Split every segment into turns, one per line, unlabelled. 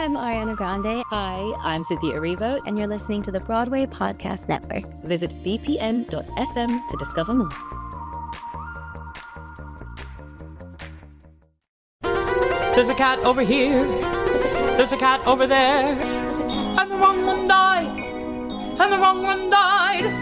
I'm Ariana Grande.
Hi, I'm Cynthia Erivo.
And you're listening to the Broadway Podcast Network.
Visit bpn.fm to discover more.
There's a cat over here. There's a cat over there. And the wrong one died. And the wrong one died.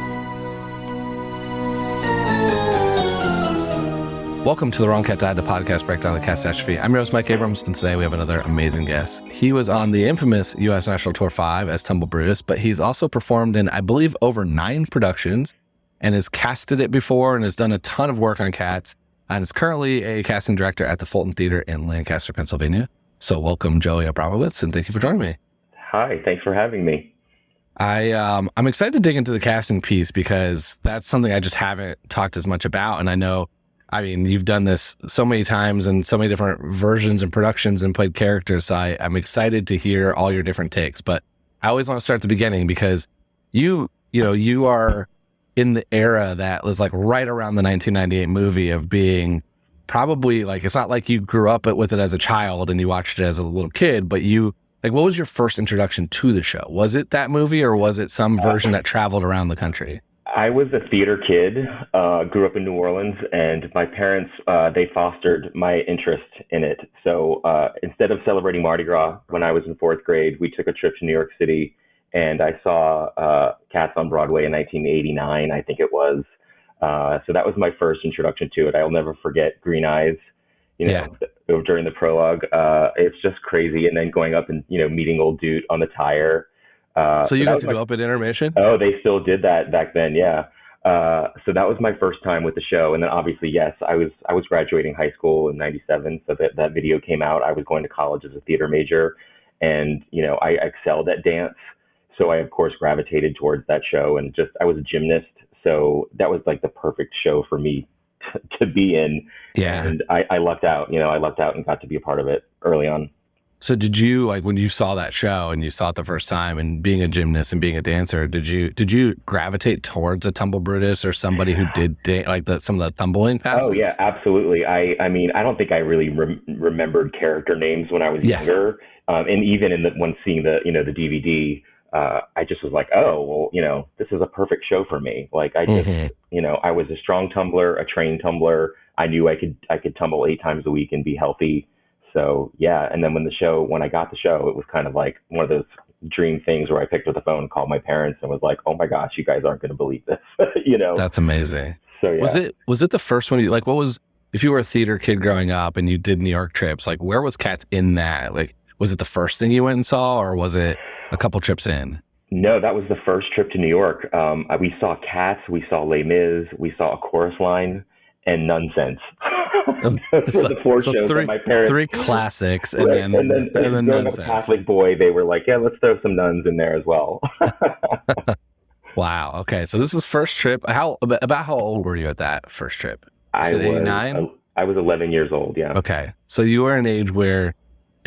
Welcome to The Wrong Cat Died, the podcast breakdown of the catastrophe. I'm your host, Mike Abrams, and today we have another amazing guest. He was on the infamous U.S. National Tour 5 as Tumblebrutus, but he's also performed in, I believe, over 9 productions and has casted it before and has done a ton of work on cats and is currently a casting director at the Fulton Theater in Lancaster, Pennsylvania. So welcome, Joey Abramowicz, and thank you for joining me.
Hi, thanks for having me.
I'm excited to dig into the casting piece because that's something I just haven't talked as much about, and I mean, you've done this so many times and so many different versions and productions and played characters. So I'm excited to hear all your different takes. But I always want to start at the beginning because you are in the era that was like right around the 1998 movie of being probably like, it's not like you grew up with it as a child and you watched it as a little kid, but what was your first introduction to the show? Was it that movie or was it some version that traveled around the country?
I was a theater kid, grew up in New Orleans, and my parents, they fostered my interest in it. So instead of celebrating Mardi Gras when I was in 4th grade, we took a trip to New York City, and I saw Cats on Broadway in 1989, I think it was. So that was my first introduction to it. I'll never forget Green Eyes, during the prologue. It's just crazy. And then going up and, meeting old dude on the tire.
So you got to go up at intermission?
Oh, they still did that back then, yeah. So that was my first time with the show, and then obviously, yes, I was graduating high school in '97, so that video came out. I was going to college as a theater major, and I excelled at dance, so I of course gravitated towards that show, and I was a gymnast, so that was like the perfect show for me to be in.
Yeah,
and I lucked out. I lucked out and got to be a part of it early on.
So did you, like, when you saw that show and you saw it the first time and being a gymnast and being a dancer, did you gravitate towards a Tumblebrutus or somebody who did some of the tumbling passes? Oh
yeah, absolutely. I mean, I don't think I really remembered character names when I was younger. And even when seeing the DVD, I just was like, oh, well, this is a perfect show for me. Like I just, I was a strong tumbler, a trained tumbler. I knew I could tumble 8 times a week and be healthy. So yeah, and then when I got the show, it was kind of like one of those dream things where I picked up the phone and called my parents and was like, "Oh my gosh, you guys aren't going to believe this,"
That's amazing.
So yeah.
Was it the first one? If you were a theater kid growing up and you did New York trips, like where was Cats in that? Like, was it the first thing you went and saw, or was it a couple trips in?
No, that was the first trip to New York. We saw Cats, we saw Les Mis, we saw A Chorus Line, and Nonsense. The 4 shows that my parents,
3 classics, and
right,
then
Nonsense. A Catholic boy, they were like, yeah, let's throw some nuns in there as well.
Wow. Okay, so this is first trip. How old were you at that first trip?
I was
89.
I was 11 years old. Yeah.
Okay, so you were an age where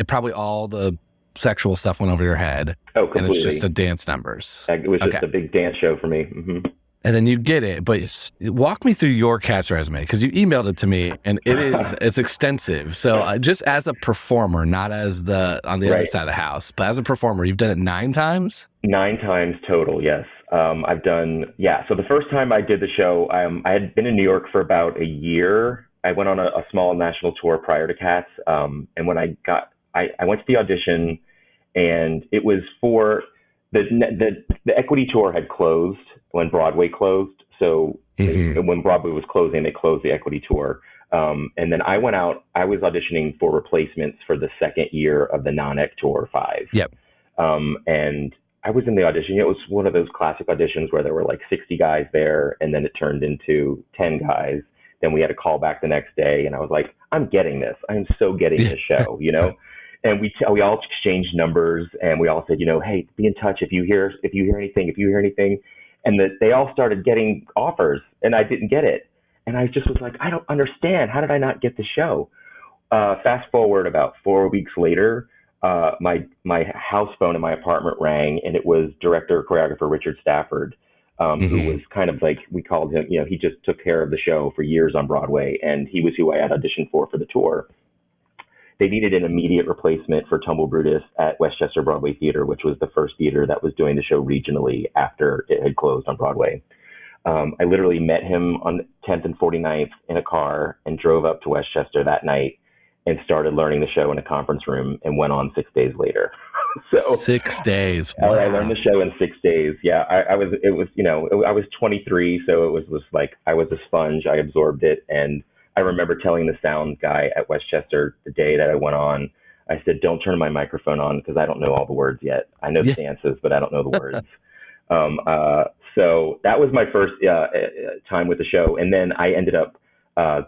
probably all the sexual stuff went over your head.
Oh, completely.
And it's just a dance numbers.
It was just a big dance show for me. Mm-hmm.
And then you get it, but walk me through your Cats resume, because you emailed it to me, and it's extensive. So just as a performer, not as on the other side of the house, but as a performer, you've done it 9 times?
9 times total, yes. I've done, so the first time I did the show, I had been in New York for about a year. I went on a small national tour prior to Cats, and when I went to the audition, and it was for the Equity Tour had closed when Broadway closed. So when Broadway was closing, they closed the Equity Tour. And then I went out, I was auditioning for replacements for the second year of the non-Ec Tour 5.
Yep.
And I was in the audition. It was one of those classic auditions where there were like 60 guys there, and then it turned into 10 guys. Then we had a call back the next day, and I was like, I'm getting this. I'm so getting this show, And we all exchanged numbers, and we all said, hey, be in touch if you hear anything. And they all started getting offers, and I didn't get it. And I just was like, I don't understand. How did I not get the show? Fast forward about 4 weeks later, my house phone in my apartment rang, and it was director choreographer Richard Stafford, who was kind of like, we called him, he just took care of the show for years on Broadway, and he was who I had auditioned for the tour. they needed an immediate replacement for Tumblebrutus at Westchester Broadway Theater, which was the first theater that was doing the show regionally after it had closed on Broadway. I literally met him on 10th and 49th in a car and drove up to Westchester that night and started learning the show in a conference room and went on 6 days later. So
6 days. Wow.
I learned the show in 6 days. Yeah, I was 23, so it was like I was a sponge. I absorbed it, and I remember telling the sound guy at Westchester the day that I went on, I said, "Don't turn my microphone on because I don't know all the words yet. I know the dances, but I don't know the words." So that was my first time with the show, and then I ended up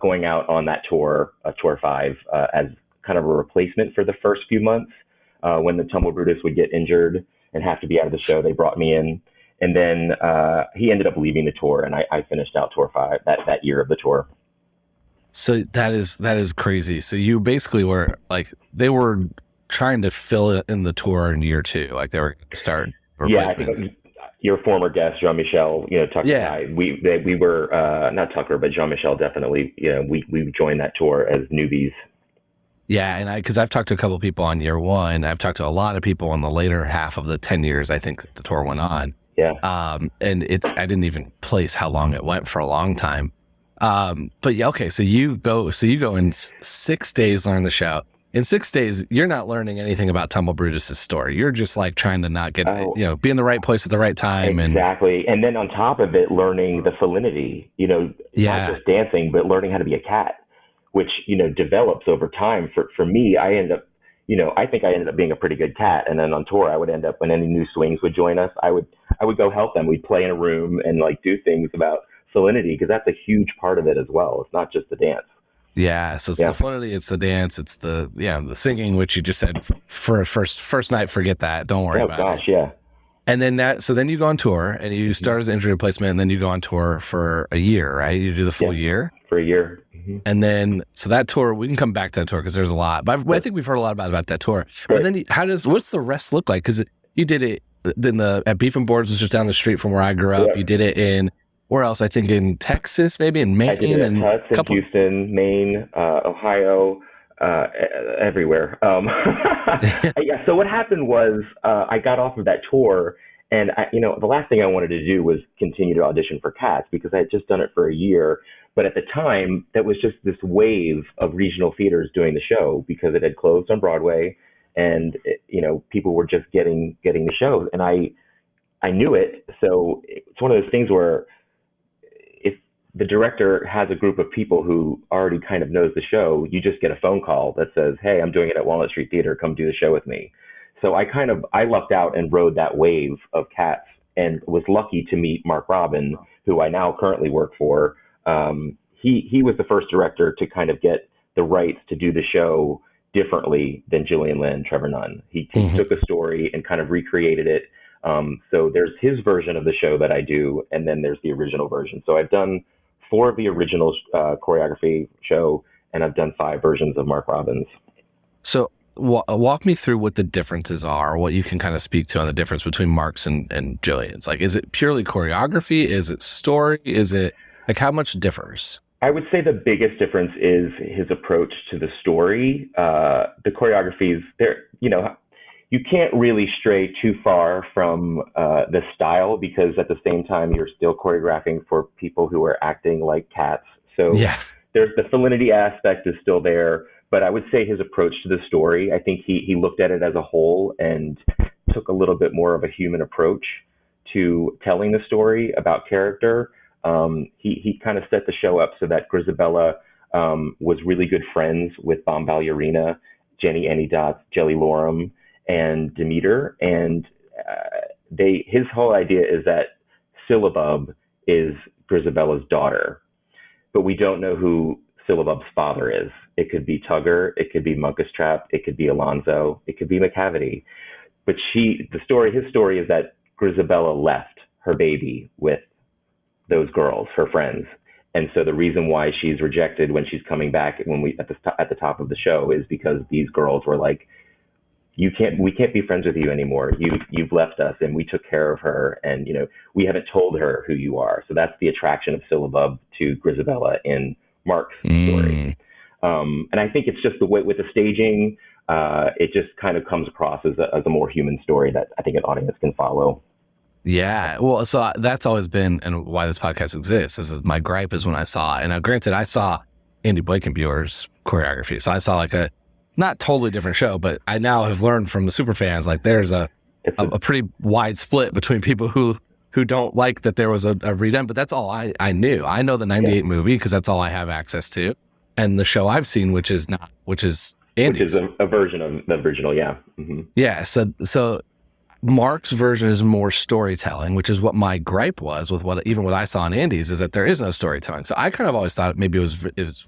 going out on that tour, tour 5, as kind of a replacement for the first few months. When the Tumblebrutus would get injured and have to be out of the show, they brought me in. And then he ended up leaving the tour, and I finished out tour 5 that year of the tour.
So that is crazy. So you basically were like, they were trying to fill in the tour in year 2, like they were going to start replacements.
Yeah, I think your former guest, Jean-Michel, Tucker and I, we were, not Tucker, but Jean-Michel definitely, we joined that tour as newbies.
Yeah, and because I've talked to a couple of people on year 1, I've talked to a lot of people on the later half of the 10 years I think the tour went on.
Yeah.
And I didn't even place how long it went for a long time. But yeah, okay, so you go in 6 days, learn the show. In 6 days, you're not learning anything about Tumblebrutus' story. You're just like trying to not get, be in the right place at the right time.
Exactly. And then on top of it, learning the felinity, not just dancing, but learning how to be a cat, which, develops over time. For me, I end up, I think I ended up being a pretty good cat. And then on tour, I would end up, when any new swings would join us, I would go help them. We'd play in a room and like do things about felinity, because that's a huge part of it as well. It's not just the dance.
Yeah, so it's the felinity, it's the dance, it's the singing, which you just said for first night, forget that, don't worry about it. Oh gosh,
yeah.
And then then you go on tour and you start as injury replacement, and then you go on tour for a year, right? You do the full year?
For a year. Mm-hmm.
And then, so that tour, we can come back to that tour because there's a lot, but I think we've heard a lot about that tour. Right. But then what's the rest look like? Because you did it at Beef and Boards, which is just down the street from where I grew up. Yep. You did it in, where else? I think in Texas, maybe in Maine.
I did it in Huts, in Houston, Maine, Ohio, everywhere. Yeah. So what happened was I got off of that tour, and the last thing I wanted to do was continue to audition for cats, because I had just done it for a year. But at the time, that was just this wave of regional theaters doing the show, because it had closed on Broadway, and people were just getting the show, and I knew it. So it's one of those things where, if the director has a group of people who already kind of knows the show, you just get a phone call that says, "Hey, I'm doing it at Walnut Street Theater. Come do the show with me." So I lucked out and rode that wave of cats, and was lucky to meet Marc Robin, who I now currently work for. He was the first director to kind of get the rights to do the show differently than Gillian Lynn, Trevor Nunn. He took a story and kind of recreated it. So there's his version of the show that I do, and then there's the original version. So I've done 4 of the original choreography show, and I've done 5 versions of Marc Robin's.
So walk me through what the differences are, what you can kind of speak to on the difference between Marc's and Gillian's. Like, is it purely choreography? Is it story? Is it, like, how much differs?
I would say the biggest difference is his approach to the story. The choreographies, you can't really stray too far from the style, because at the same time, you're still choreographing for people who are acting like cats. So there's the felinity aspect is still there, but I would say his approach to the story, I think he looked at it as a whole and took a little bit more of a human approach to telling the story about character. He kind of set the show up so that Grizabella was really good friends with Bomb Ballerina, Jenny Annie Dots, Jelly Lorem, and Demeter. And his whole idea is that Syllabub is Grizabella's daughter, but we don't know who Syllabub's father is. It could be Tugger, it could be Munkus Trap, it could be Alonzo, it could be McCavity. But his story is that Grizabella left her baby with those girls, her friends. And so the reason why she's rejected when she's coming back, at the top of the show, is because these girls were like, we can't be friends with you anymore. You've left us, and we took care of her, and we haven't told her who you are. So that's the attraction of Syllabub to Grizabella in Marc's story. And I think it's just the way with the staging, it just kind of comes across as a more human story that I think an audience can follow.
Yeah. Well, so that's always been, and why this podcast exists, is my gripe is when I saw, and now granted, I saw Andy Blankenbuehler's choreography. So I saw like a not totally different show, but I now have learned from the super fans, like there's a pretty wide split between people who don't like that there was a redone, but that's all I knew. I know the 98 movie because that's all I have access to. And the show I've seen, which is Andy's.
Which is a version of the original, yeah. Mm-hmm.
Yeah, so Marc's version is more storytelling, which is what my gripe was with what I saw in Andy's, is that there is no storytelling. So I kind of always thought maybe it was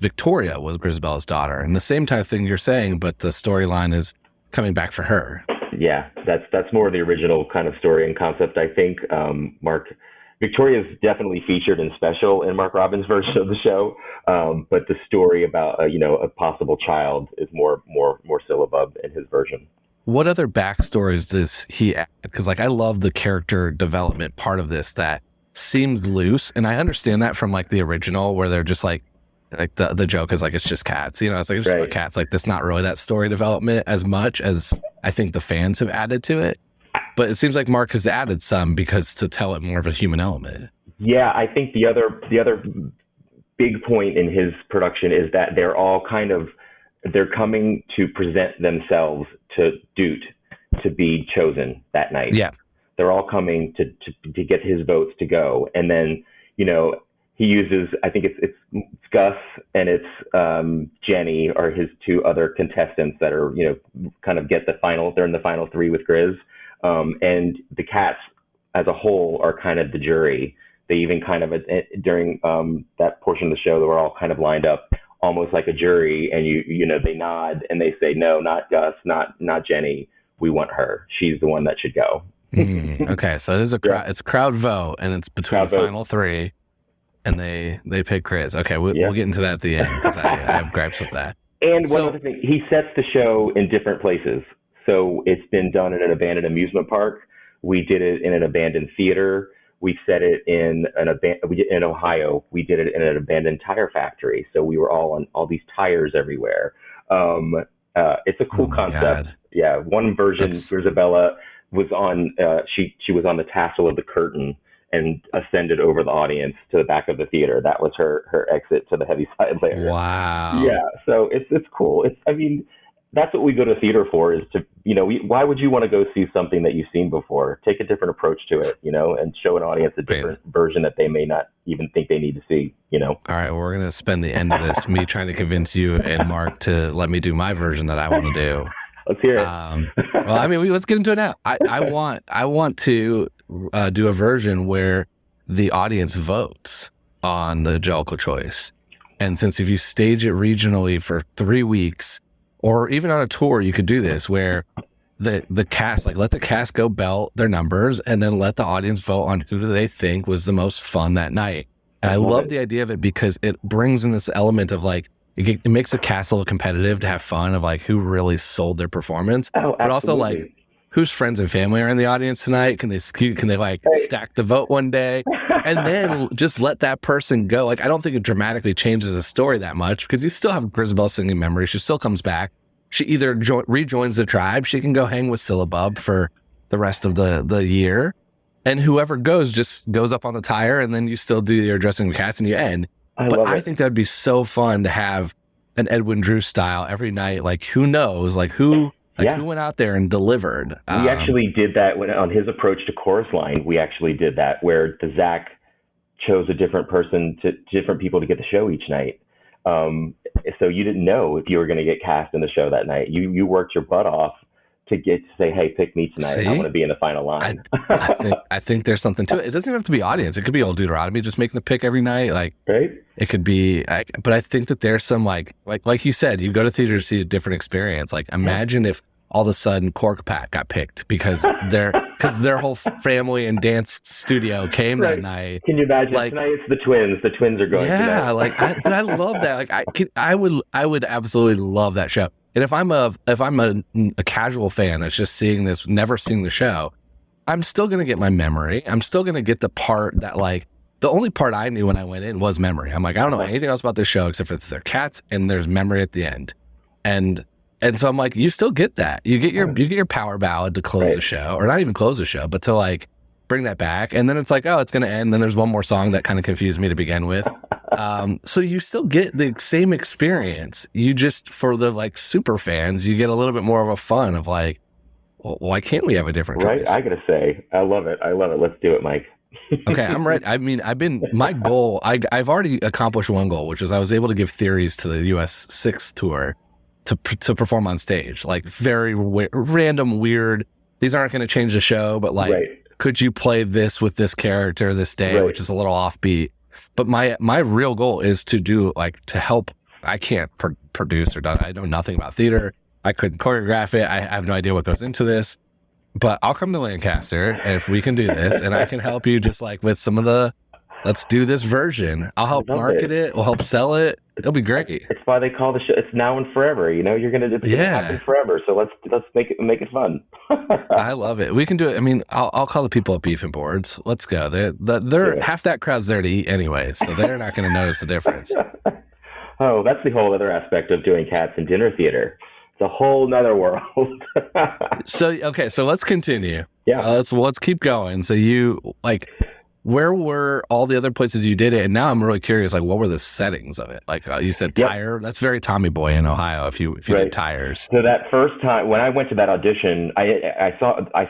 Victoria was Grizabella's daughter, and the same type of thing you're saying, but the storyline is coming back for her. Yeah,
that's more the original kind of story and concept, I think. Victoria's definitely featured in special in Marc Robin's version of the show, but the story about a possible child is more syllabub in his version.
What other backstories does he add? Because like I love the character development part of this that seemed loose, and I understand that from like the original where they're just like the joke is like it's just cats, it's like it's just cats. Like that's not really that story development as much as I think the fans have added to it. But it seems like Marc has added some because to tell it more of a human element. Yeah,
I think the other big point in his production is that they're all they're coming to present themselves to Doot to be chosen that night.
Yeah.
They're all coming to get his votes to go. And then, he uses, I think it's Gus and it's Jenny are his two other contestants that are, kind of get they're in the final three with Grizz. And the cats as a whole are kind of the jury. They even kind of, during that portion of the show, they were all kind of lined up almost like a jury, and they nod and they say, no, not Gus, not Jenny. We want her. She's the one that should go.
Okay. So it is it's a crowd vote, and it's between the final three, and they pick Grizz. Okay. We'll get into that at the end because I have gripes with that.
And one other thing, he sets the show in different places. So it's been done in an abandoned amusement park. We did it in an abandoned theater. We set it in in Ohio. We did it in an abandoned tire factory. So we were all on all these tires everywhere. It's a cool concept. God. Yeah. One version, Grizabella was on. She was on the tassel of the curtain and ascended over the audience to the back of the theater. That was her exit to the Heaviside Layer.
Wow.
Yeah. So it's cool. That's what we go to theater for, is to, why would you want to go see something that you've seen before? Take a different approach to it, and show an audience a different version that they may not even think they need to see, All
right. Well, we're going to spend the end of this, me trying to convince you and Marc to let me do my version that I want to do.
Let's hear it.
Let's get into it now. I want to do a version where the audience votes on the Jellicle choice. And since if you stage it regionally for 3 weeks, or even on a tour, you could do this where the cast, let the cast go belt their numbers and then let the audience vote on who do they think was the most fun that night. And I love the idea of it because it brings in this element of it makes the cast a little competitive to have fun of who really sold their performance, but also whose friends and family are in the audience tonight. Can they stack the vote one day and then just let that person go? I don't think it dramatically changes the story that much because you still have Grizabella singing memory. She still comes back. She either rejoins the tribe. She can go hang with Syllabub for the rest of the year. And whoever goes just goes up on the tire, and then you still do your Addressing the Cats and you end. I think that'd be so fun to have an Edwin Drew style every night. Who knows? Who went out there and delivered?
We actually did that on his approach to Chorus Line. We actually did that where the Zach chose a different different people to get the show each night. So you didn't know if you were going to get cast in the show that night. You worked your butt off to say, hey, pick me tonight. See? I want to be in the final line.
I think there's something to it. It doesn't even have to be audience. It could be old Deuteronomy just making the pick every night.
Right?
It could be, but I think that there's some like you said, you go to theater to see a different experience. Imagine if all of a sudden Cork Pat got picked because their whole family and dance studio came that night.
Can you imagine? Tonight it's the twins. The twins are going.
Yeah, but I love that. I would absolutely love that show. And if I'm a casual fan that's just seeing this, never seeing the show, I'm still gonna get my memory. I'm still gonna get the part that the only part I knew when I went in was memory. I'm like, I don't know anything else about this show except for their cats and there's memory at the end. And so I'm like, you still get that. You get your power ballad to close the show, or not even close the show, but to like bring that back. And then it's like, oh, it's going to end. Then there's one more song that kind of confused me to begin with. So you still get the same experience. You just, for the like super fans, you get a little bit more of a fun of like, well, why can't we have a different choice?
Right. I got to say, I love it. Let's do it, Mike.
Okay, I'm ready. I mean, my goal, I've already accomplished one goal, which is I was able to give theories to the US 6 tour to perform on stage, like very random, weird. These aren't going to change the show, but like, could you play this with this character this day, which is a little offbeat. But my real goal is to do like, to help. I can't produce or done. I know nothing about theater. I couldn't choreograph it. I have no idea what goes into this. But I'll come to Lancaster if we can do this, and I can help you just like with some of the, let's do this version. I'll help market it. We'll help sell it. It'll be great.
It's why they call the show, it's now and forever. You know, it's gonna happen forever. So let's make it fun.
I love it. We can do it. I mean, I'll call the people at Beef and Boards. Let's go. They're half that crowd's there to eat anyway, so they're not going to notice the difference.
Oh, that's the whole other aspect of doing cats in dinner theater. It's a whole nother world.
So let's continue.
Yeah.
Let's keep going. So you like, where were all the other places you did it? And now I'm really curious, like, what were the settings of it? Like you said, Tire. That's very Tommy Boy in Ohio. If you did Tires.
So that first time when I went to that audition, I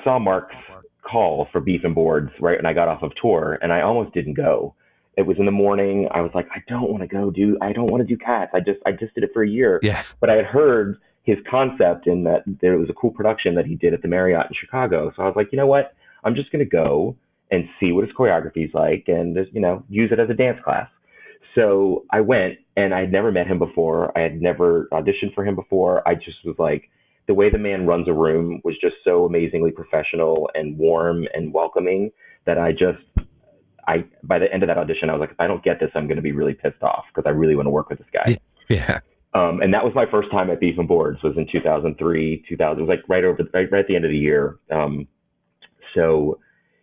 saw Mark's call for Beef and Boards, right? And I got off of tour, and I almost didn't go. It was in the morning. I was like, I don't want to do cats. I just did it for a year.
Yeah.
But I had heard his concept in that there was a cool production that he did at the Marriott in Chicago. So I was like, you know what? I'm just going to go and see what his choreography is like and just, use it as a dance class. So I went, and I had never met him before. I had never auditioned for him before. I just was like, the way the man runs a room was just so amazingly professional and warm and welcoming that by the end of that audition, I was like, if I don't get this, I'm going to be really pissed off because I really want to work with this guy.
Yeah.
And that was my first time at Beef and Boards, was in 2003, 2000. It was like right at the end of the year. So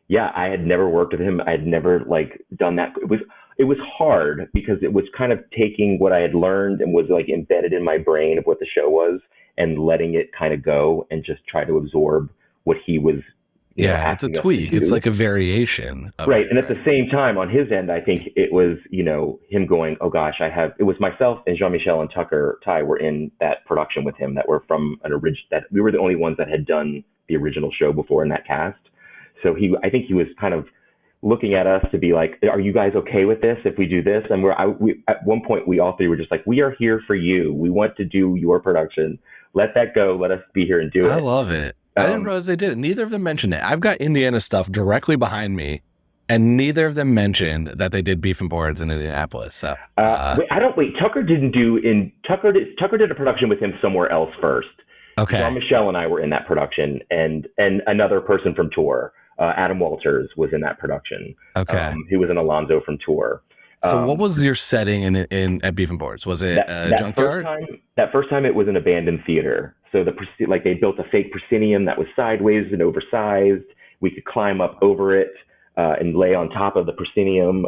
yeah, I had never worked with him. I had never like done that. It was hard because it was kind of taking what I had learned and was like embedded in my brain of what the show was and letting it kind of go and just try to absorb what he was.
It's a tweak. It's like a variation.
Right. And at the same time, on his end, I think it was, him going, oh gosh, it was myself and Jean-Michel and Tucker Ty were in that production with him that were from that we were the only ones that had done the original show before in that cast. So I think he was kind of looking at us to be like, are you guys okay with this if we do this? And at one point, we all three were just like, we are here for you. We want to do your production. Let that go. Let us be here and do it.
I love it. I didn't realize they did it. Neither of them mentioned it. I've got Indiana stuff directly behind me, and neither of them mentioned that they did Beef and Boards in Indianapolis. So
Tucker Tucker did a production with him somewhere else first.
Okay.
Jean-Michel and I were in that production, and another person from tour, Adam Walters, was in that production.
Okay.
He was an Alonzo from tour.
So what was your setting in at Beef and Boards? Was it Junkyard?
That first time it was an abandoned theater. So they built a fake proscenium that was sideways and oversized. We could climb up over it and lay on top of the proscenium.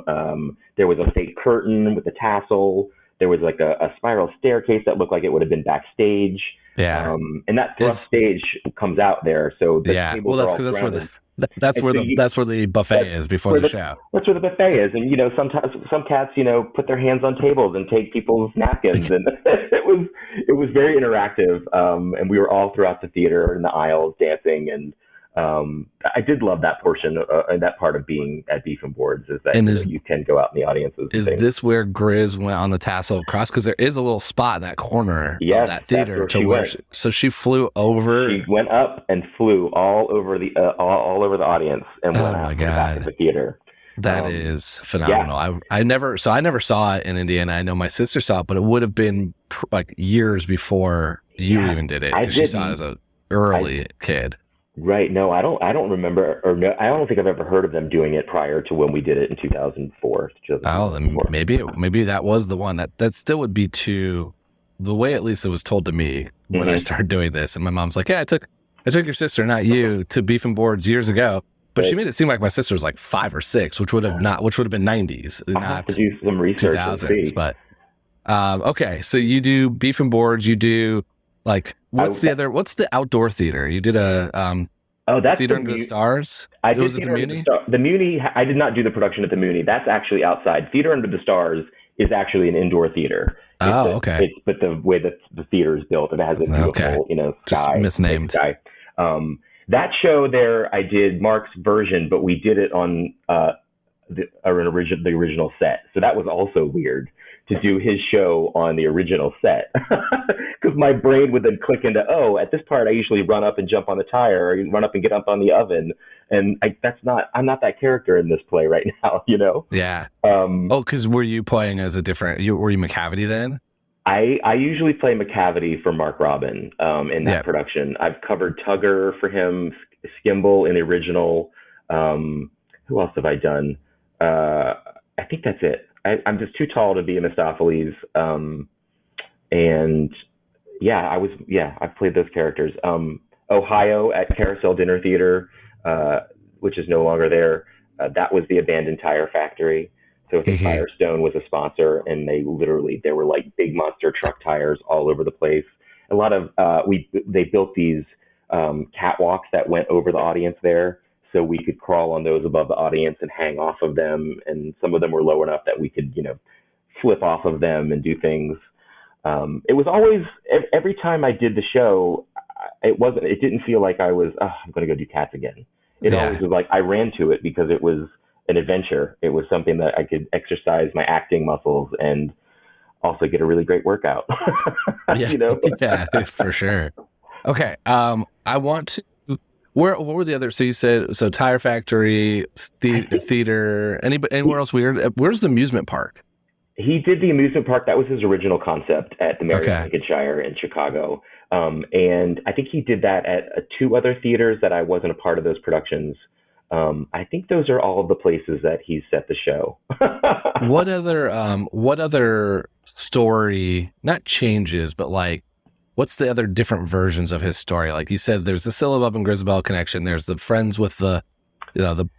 There was a fake curtain with a tassel. There was like a spiral staircase that looked like it would have been backstage.
Yeah.
And that thrust stage comes out there. So
well, that's because that's where the buffet is before the show.
That's where the buffet is. And sometimes some cats put their hands on tables and take people's napkins, and it was very interactive. And we were all throughout the theater in the aisles dancing, and I did love that portion and that part of being at Beef and Boards is that you can go out in the audiences.
Is this where Grizz went on the tassel across? Because there is a little spot in that corner of that theater to where so she flew over.
She went up and flew all over the audience and went out to the back of the theater.
That is phenomenal. I never saw it in Indiana. I know my sister saw it, but it would have been like years before you even did it. She saw it as an early kid.
Right. No, I don't remember, or no, I don't think I've ever heard of them doing it prior to when we did it in 2004.
Oh, then maybe that was the one that still would be the way at least it was told to me when I started doing this. And my mom's like, yeah, I took your sister, not you, to Beef and Boards years ago. But she made it seem like my sister was like 5 or 6, which would have been 90s,
I'll
not
have to do some research
2000s. But okay, so you do beef and boards. You do like what's the outdoor theater? You did a
that's
Theater Under the Stars.
It
was at the Muni.
The Muni. I did not do the production at the Muni. That's actually outside. Theater Under the Stars is actually an indoor theater.
Okay.
But the way that the theater is built, it has a beautiful, sky.
Just misnamed.
Sky. That show there, I did Marc's version, but we did it on the original set. So that was also weird to do his show on the original set, because my brain would then click into, at this part I usually run up and jump on the tire, or run up and get up on the oven, and I'm not that character in this play right now,
Yeah. Because were you playing as were you McCavity then?
I usually play McCavity for Marc Robin in that production. I've covered Tugger for him, Skimble in the original. Who else have I done? I think that's it. I'm just too tall to be a Mistopheles. I've played those characters. Ohio at Carousel Dinner Theater, which is no longer there. That was the abandoned tire factory. So Firestone was a sponsor, and there were like big monster truck tires all over the place. A lot of they built these catwalks that went over the audience there, so we could crawl on those above the audience and hang off of them. And some of them were low enough that we could flip off of them and do things. It was always, every time I did the show, it didn't feel like I was, I'm going to go do cats again. It always was like I ran to it because it was an adventure. It was something that I could exercise my acting muscles and also get a really great workout.
Yeah,
for sure. Okay. I want to, what were the other, so you said, Tire Factory, theater, anywhere else weird? Where's the amusement park?
He did the amusement park. That was his original concept at the Marriott Lincolnshire in Chicago. And I think he did that at 2 other theaters that I wasn't a part of those productions. I think those are all of the places that he set the show.
What other story, not changes, but like, what's the other different versions of his story? Like you said, there's the Syllabub and Grizabella connection. There's the friends with the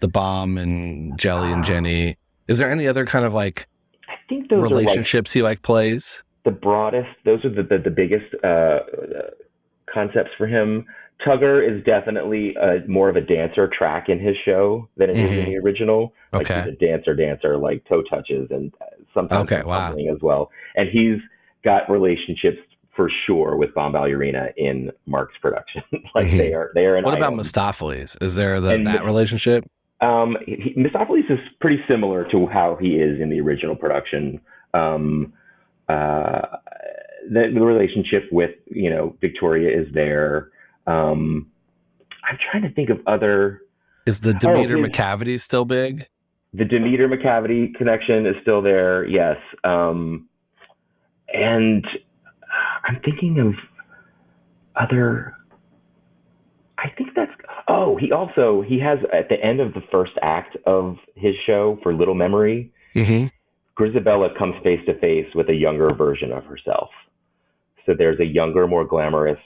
bomb and Jelly and Jenny. Is there any other kind of like,
I think those
relationships he like plays?
The broadest, those are the biggest concepts for him. Tugger is definitely more of a dancer track in his show than it is in the original. Like he's a dancer, like toe touches and sometimes tumbling as well. And he's got relationships for sure with Bomb Ballerina in Marc's production. Like they are an
What about
item.
Mistopheles? Is there that relationship?
Mistopheles is pretty similar to how he is in the original production. The relationship with Victoria is there. I'm trying to think of other.
Is the Demeter McCavity still big?
The Demeter McCavity connection is still there, yes. And I'm thinking of other. I think that's. Oh, he has at the end of the first act of his show for Little Memory, Grizabella comes face to face with a younger version of herself. So there's a younger, more glamorous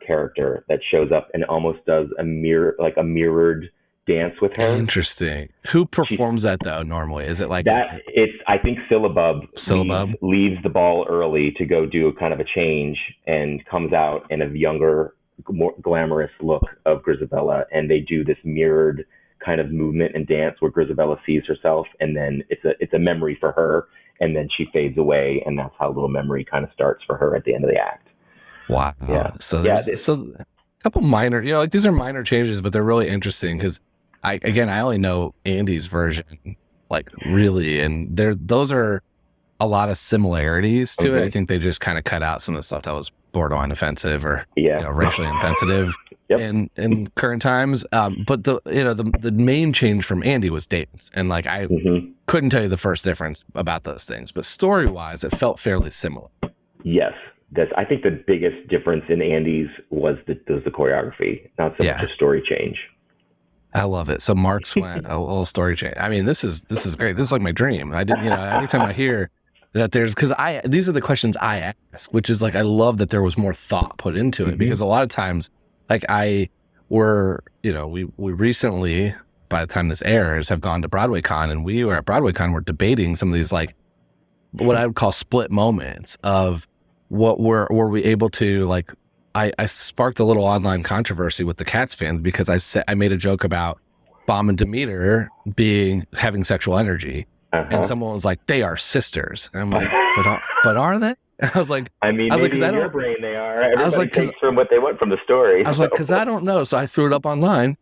character that shows up and almost does a mirrored dance with her.
Interesting. Who performs that though? Normally, is it like
that? I think Syllabub leaves the ball early to go do a kind of a change and comes out in a younger, more glamorous look of Grizabella, and they do this mirrored kind of movement and dance where Grizabella sees herself, and then it's a memory for her, and then she fades away, and that's how Little Memory kind of starts for her at the end of the act.
Wow. Yeah. So a couple minor, these are minor changes, but they're really interesting because I only know Andy's version, like really, and those are a lot of similarities to it. I think they just kind of cut out some of the stuff that was borderline offensive or racially insensitive in current times. But the main change from Andy was dance, and like I couldn't tell you the first difference about those things, but story wise, it felt fairly similar.
Yes. I think the biggest difference in Andy's was the choreography, not so much a story change.
I love it. So Marc's went a little story change. I mean, this is great. This is like my dream. I didn't, every time I hear that these are the questions I ask, which is like, I love that there was more thought put into it because a lot of times, like we recently, by the time this airs, have gone to BroadwayCon, and we were at BroadwayCon, we're debating some of these like what I would call split moments of what were we able to like. I sparked a little online controversy with the Cats fans because I made a joke about Bomb and Demeter having sexual energy, and someone was like, "They are sisters." And I'm like, but are they? I was like,
maybe in your brain they are. Everybody
I was like,
takes from what they want from the story.
I was like, because I don't know. So I threw it up online,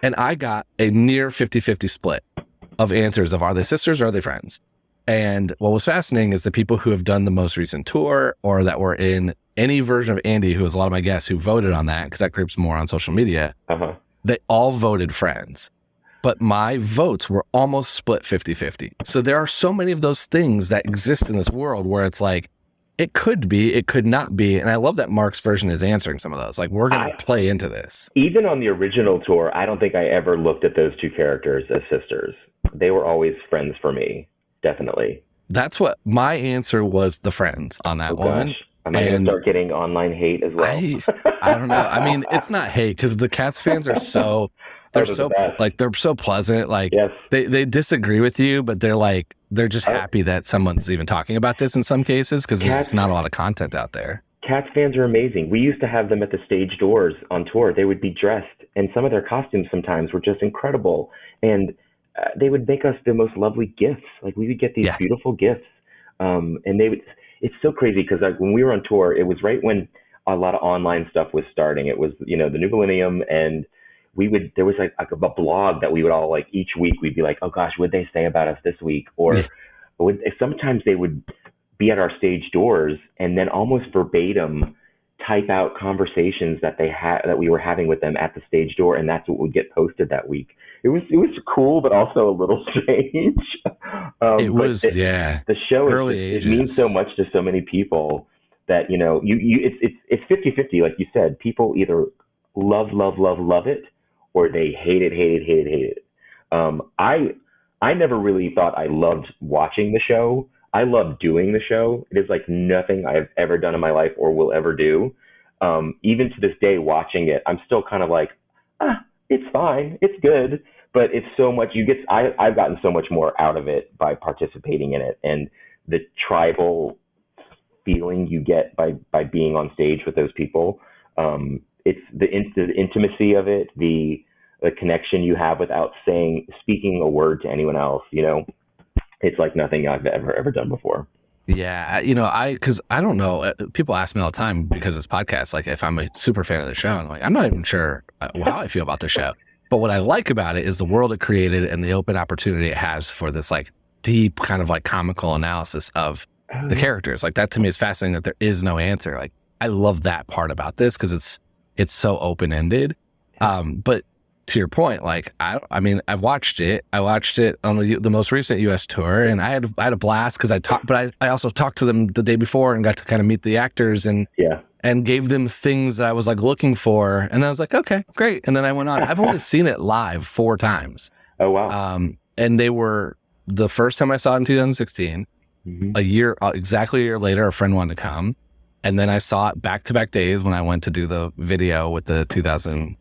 and I got a near 50-50 split of answers of are they sisters or are they friends? And what was fascinating is the people who have done the most recent tour or that were in any version of Andy, who was a lot of my guests who voted on that, because that group's more on social media, they all voted friends. But my votes were almost split 50-50. So there are so many of those things that exist in this world where it's like, it could be, it could not be. And I love that Marc's version is answering some of those. Like, we're going to play into this.
Even on the original tour, I don't think I ever looked at those two characters as sisters. They were always friends for me. Definitely.
That's what my answer was, the friends on that one.
Gosh. Am I going to start getting online hate as well?
I don't know. I mean, it's not hate because the Cats fans are so, they're so pleasant. Like, yes. they disagree with you, but they're just happy that someone's even talking about this in some cases because there's not a lot of content out there.
Cats fans are amazing. We used to have them at the stage doors on tour. They would be dressed, and some of their costumes sometimes were just incredible. And they would make us the most lovely gifts. Like, we would get these beautiful gifts. And it's so crazy because when we were on tour, it was right when a lot of online stuff was starting. It was, the new millennium, and there was like a blog that we would all like each week we'd be like, oh gosh, what'd they say about us this week? Or sometimes they would be at our stage doors and then almost verbatim type out conversations that we were having with them at the stage door, and that's what would get posted that week. It was cool, but also a little strange. The show it means so much to so many people that it's 50-50, like you said. People either love it, or they hate it. I never really thought I loved watching the show. I love doing the show. It is like nothing I've ever done in my life or will ever do. Even to this day, watching it, I'm still kind of like, it's fine, it's good, but it's so much. I've gotten so much more out of it by participating in it, and the tribal feeling you get by being on stage with those people. It's the intimacy of it, the connection you have without speaking a word to anyone else. It's like nothing I've ever done before.
Yeah, because I don't know. People ask me all the time because it's podcasts, like if I'm a super fan of the show, and I'm not even sure how I feel about the show. But what I like about it is the world it created and the open opportunity it has for this like deep kind of like comical analysis of the characters. Like, that to me is fascinating that there is no answer. Like, I love that part about this because it's so open ended. But to your point, like I mean, I've watched it. I watched it on the most recent U.S. tour, and I had a blast because but I also talked to them the day before and got to kind of meet the actors and gave them things that I was like looking for, and I was like, okay, great. And then I went on. I've only seen it live 4 times.
Oh wow!
And they were the first time I saw it in 2016. Mm-hmm. Exactly a year later, a friend wanted to come. And then I saw it back-to-back days when I went to do the video with the 2000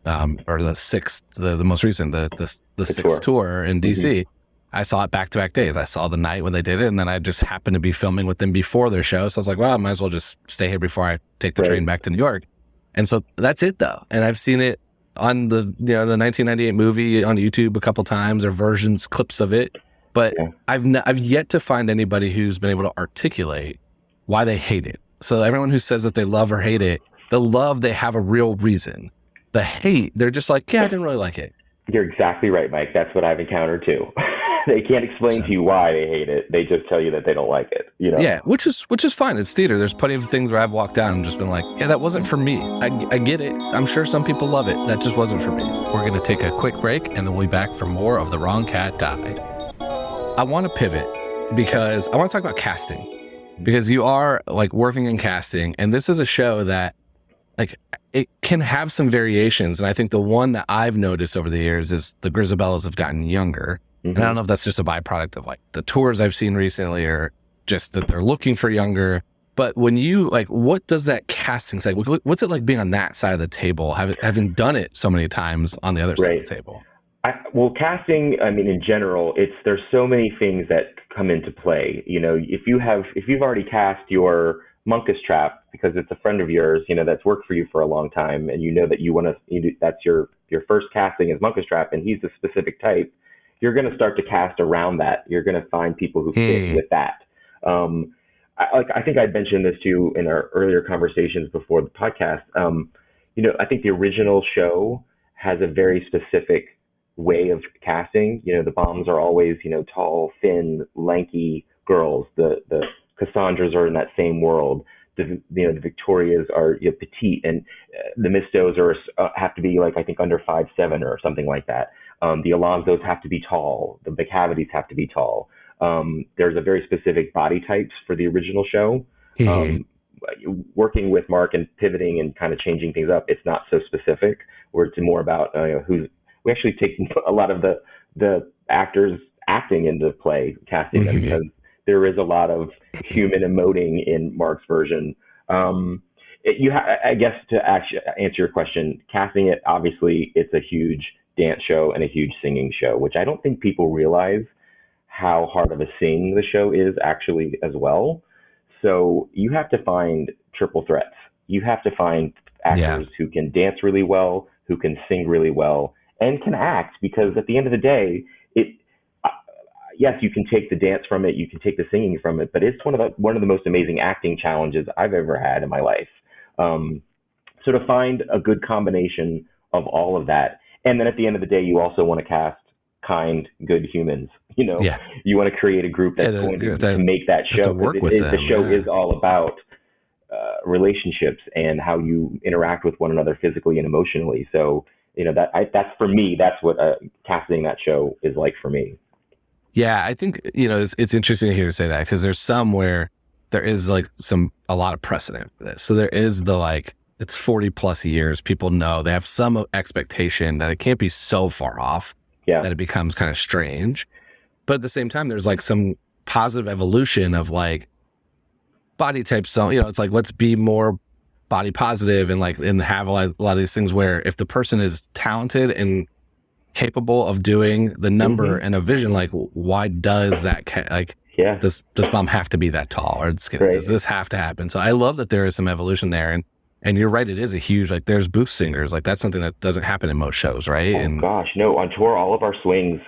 or the sixth, the most recent, the sixth tour in DC. Mm-hmm. I saw it back-to-back days. I saw the night when they did it, and then I just happened to be filming with them before their show. So I was like, well, I might as well just stay here before I take the train back to New York. And so that's it, though. And I've seen it on the 1998 movie on YouTube a couple times, or clips of it. But I've yet to find anybody who's been able to articulate why they hate it. So everyone who says that they love or hate it, the love, they have a real reason. The hate, they're just like, I didn't really like it.
You're exactly right, Mike. That's what I've encountered too. They can't explain to you why they hate it. They just tell you that they don't like it.
Yeah, which is fine. It's theater. There's plenty of things where I've walked down and just been like, yeah, that wasn't for me. I get it. I'm sure some people love it. That just wasn't for me. We're going to take a quick break, and then we'll be back for more of The Wrong Cat Died. I want to pivot because I want to talk about casting. Because you are like working in casting, and this is a show that like it can have some variations. And I think the one that I've noticed over the years is the Grizabellas have gotten younger. Mm-hmm. And I don't know if that's just a byproduct of like the tours I've seen recently, or just that they're looking for younger. But when you like, what does that casting say? What's it like being on that side of the table, having done it so many times on the other side of the table?
Well, casting, I mean, in general, there's so many things that come into play. You know, if you've already cast your Monkus Trap because it's a friend of yours, you know, that's worked for you for a long time, and you know that that's your first casting is Monkus Trap, and he's a specific type, you're going to start to cast around that. You're going to find people who fit with that. I think I'd mentioned this too in our earlier conversations before the podcast. You know, I think the original show has a very specific way of casting. You know, the Bombs are always, you know, tall, thin, lanky girls. The Cassandras are in that same world. The Victorias are, you know, petite, and the Mistos have to be like, I think, under 5'7" or something like that. The Alonzos have to be tall. The McCavities have to be tall. There's a very specific body types for the original show. Working with Marc and pivoting and kind of changing things up, it's not so specific. Where it's more about we actually take a lot of the actors acting into play, casting them, because there is a lot of human emoting in Marc's version. I guess to actually answer your question, casting it, obviously it's a huge dance show and a huge singing show, which I don't think people realize how hard of a sing the show is actually as well. So you have to find triple threats. You have to find actors who can dance really well, who can sing really well, and can act, because at the end of the day, yes, you can take the dance from it, you can take the singing from it, but it's one of the most amazing acting challenges I've ever had in my life. So to find a good combination of all of that, and then at the end of the day, you also want to cast kind, good humans. You know, you want to create a group that's going to make that show. The show is all about relationships and how you interact with one another physically and emotionally. So, you know, that's for me, that's what casting that show is like for me.
Yeah, I think, you know, it's interesting to hear you say that, because there's some where there is like a lot of precedent for this. So there is it's 40 plus years. People know, they have some expectation that it can't be so far off that it becomes kind of strange. But at the same time, there's like some positive evolution of like body types. So, you know, it's like, let's be more body positive and have a lot of these things where if the person is talented and capable of doing the number and a vision, like, why does that does Bomb have to be that tall, or does this have to happen? So I love that there is some evolution there, and you're right, it is a huge, like, there's booth singers, like that's something that doesn't happen in most shows, right?
Gosh, no, on tour all of our swings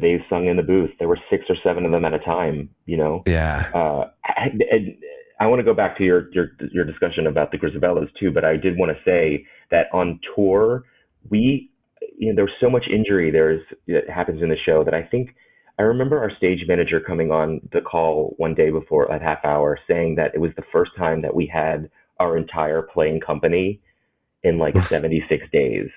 they sung in the booth. There were 6 or 7 of them at a time, you know. I want to go back to your discussion about the Grizabellas too, but I did want to say that on tour there was so much injury that happens in the show that I remember our stage manager coming on the call one day before, at half hour, saying that it was the first time that we had our entire playing company in like 76 days.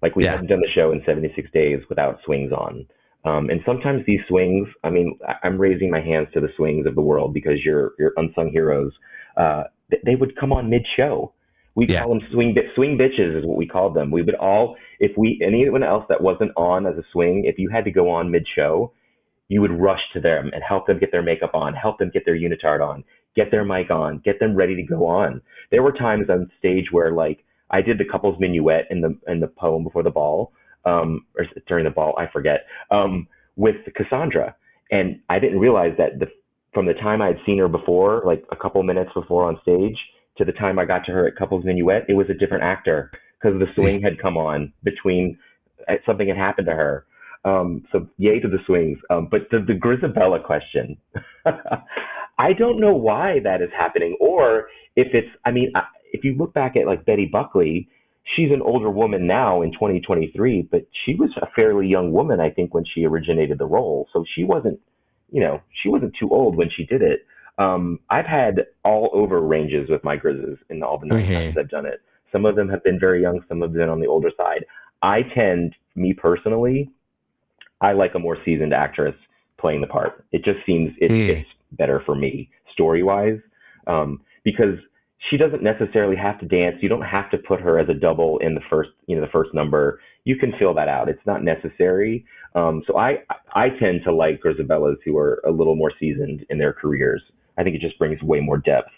Like we hadn't done the show in 76 days without swings on. And sometimes these swings, I mean, I'm raising my hands to the swings of the world because you're unsung heroes. They would come on mid-show. We call them swing bitches is what we called them. We would anyone else that wasn't on as a swing, if you had to go on mid-show, you would rush to them and help them get their makeup on, help them get their unitard on, get their mic on, get them ready to go on. There were times on stage where, like, I did the couple's minuet in the poem before the ball, or during the ball, I forget, with Cassandra. And I didn't realize that from the time I had seen her before, like a couple minutes before on stage, to the time I got to her at couple's minuet, it was a different actor because the swing had come on between, something had happened to her. So yay to the swings. But the Grizabella question, I don't know why that is happening, or if it's, I mean, if you look back at like Betty Buckley, she's an older woman now in 2023, but she was a fairly young woman, I think, when she originated the role. So she wasn't too old when she did it. I've had all over ranges with my Grizzes in all the 9 times I've done it. Some of them have been very young, some have been on the older side. Me personally, I like a more seasoned actress playing the part. It just seems it's better for me story-wise, because she doesn't necessarily have to dance. You don't have to put her as a double in the first number. You can fill that out. It's not necessary. So I tend to like Grizabellas who are a little more seasoned in their careers. I think it just brings way more depth.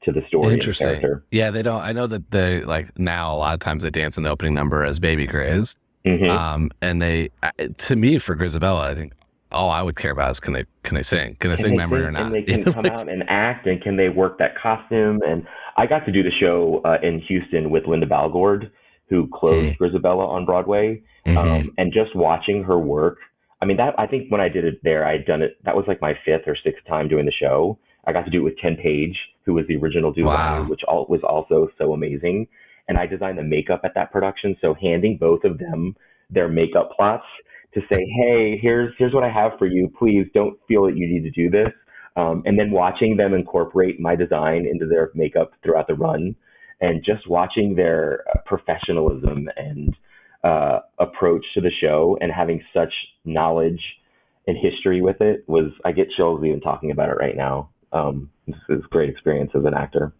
to the story.
Interesting.
And the character.
Yeah, they don't. I know that they like now a lot of times they dance in the opening number as Baby Grizz. And they, to me, for Grizabella, I think all I would care about is can they sing? Can they sing Memory or not?
And they can come out and act, and can they work that costume? And I got to do the show in Houston with Linda Balgord, who closed Grizabella on Broadway. And just watching her work, I mean, that I think when I did it there, I had done it. That was like my 5th or 6th time doing the show. I got to do it with Ken Page, who was the original Dooley, which was also so amazing. And I designed the makeup at that production. So handing both of them their makeup plots to say, hey, here's what I have for you. Please don't feel that you need to do this. And then watching them incorporate my design into their makeup throughout the run, and just watching their professionalism and approach to the show and having such knowledge and history with it I get chills even talking about it right now. This is a great experience as an actor.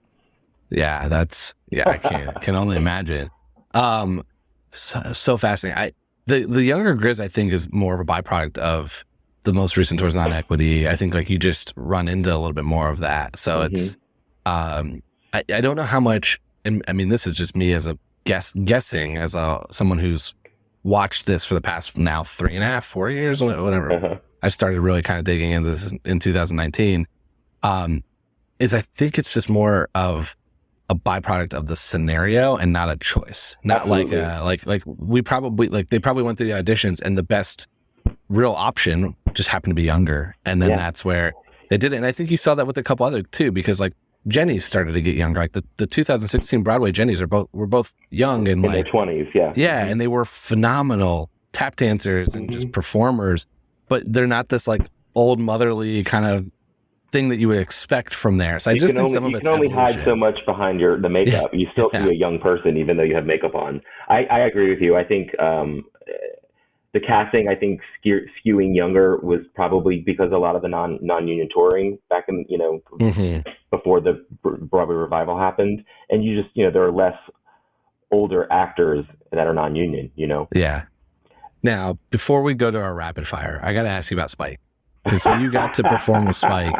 Yeah, I can only imagine. So fascinating. The younger Grizz, I think, is more of a byproduct of the most recent Tours Non-Equity. I think like you just run into a little bit more of that. So it's, I don't know how much, and I mean, this is just me as a guessing as someone who's watched this for the past now 3.5, 4 years, whatever. I started really kind of digging into this in 2019. Is I think it's just more of a byproduct of the scenario and not a choice. Not like we probably they probably went through the auditions and the best real option just happened to be younger, and then that's where they did it. And I think you saw that with a couple other too, because like Jennies started to get younger. Like the 2016 Broadway Jennies were both young and
in their 20s,
and they were phenomenal tap dancers and just performers, but they're not this like old motherly kind of thing that you would expect from there. So I just think some of it's
you can only
evolution.
hide so much behind the makeup. You still see a young person even though you have makeup on. I agree with you. I think the casting, I think skewing younger was probably because a lot of the non-union touring back in before the Broadway revival happened, and you just there are less older actors that are non-union.
Yeah. Now, before we go to our rapid fire, I got to ask you about Spike. Because you got to perform with Spike.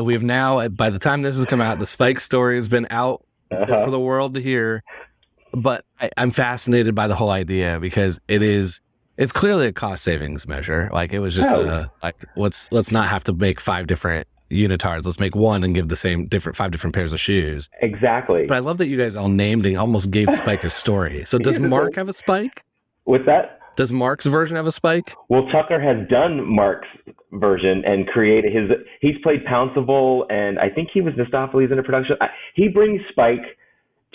We have now, by the time this has come out, the Spike story has been out for the world to hear. But I'm fascinated by the whole idea because it's clearly a cost savings measure. Like it was just let's not have to make 5 different unitards. Let's make one and give the same 5 different pairs of shoes.
Exactly.
But I love that you guys all named and almost gave Spike a story. So does Marc have a Spike?
What's that?
Does Marc's version have a Spike?
Well, Tucker has done Marc's version and created he's played Pouncible, and I think he was Mistopheles in a production. He brings Spike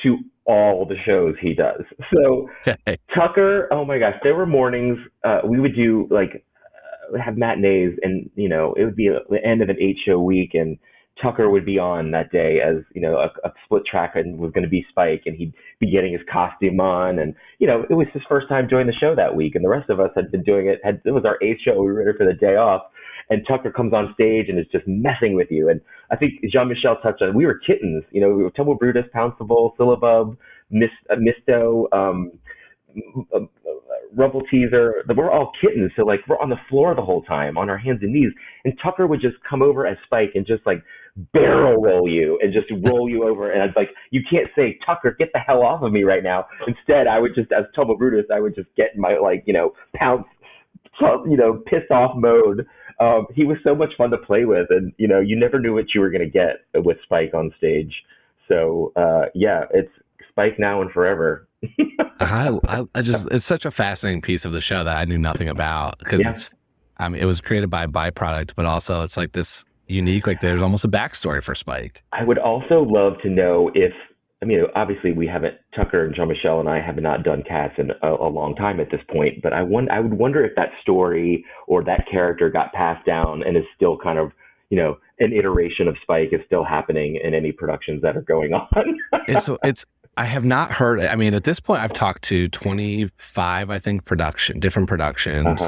to all the shows he does. So Tucker, oh my gosh, there were mornings we would do have matinees, and it would be the end of an 8-show week, and Tucker would be on that day as a split track and was going to be Spike, and he'd be getting his costume on, and it was his first time doing the show that week, and the rest of us had been doing it. It was our 8th show. We were ready for the day off, and Tucker comes on stage and is just messing with you. And I think Jean-Michel touched on, we were kittens. We were Tumblebrutus, Pouncible, Syllabub, Misto, Rumple Teaser. We're all kittens, so we're on the floor the whole time on our hands and knees, and Tucker would just come over as Spike and just barrel roll you and just roll you over, and I'd you can't say, Tucker, get the hell off of me right now. Instead, I would just, as Tumblebrutus, I would just get in my pounce, pissed off mode. He was so much fun to play with, and you never knew what you were going to get with Spike on stage. So it's Spike now and forever.
It's such a fascinating piece of the show that I knew nothing about, because it was created by a byproduct, but also it's this unique, there's almost a backstory for Spike.
I would also love to know if, obviously Tucker and Jean-Michel and I have not done Cats in a long time at this point, but I would wonder if that story or that character got passed down and is still kind of, an iteration of Spike is still happening in any productions that are going on.
And so I have not heard, at this point I've talked to 25, I think, different productions.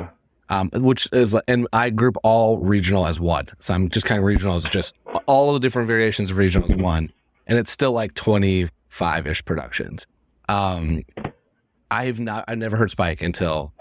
Which is, and I group all regional as one. So I'm just kind of regional as just all the different variations of regional as one. And it's still 25-ish productions. I've never heard Spike until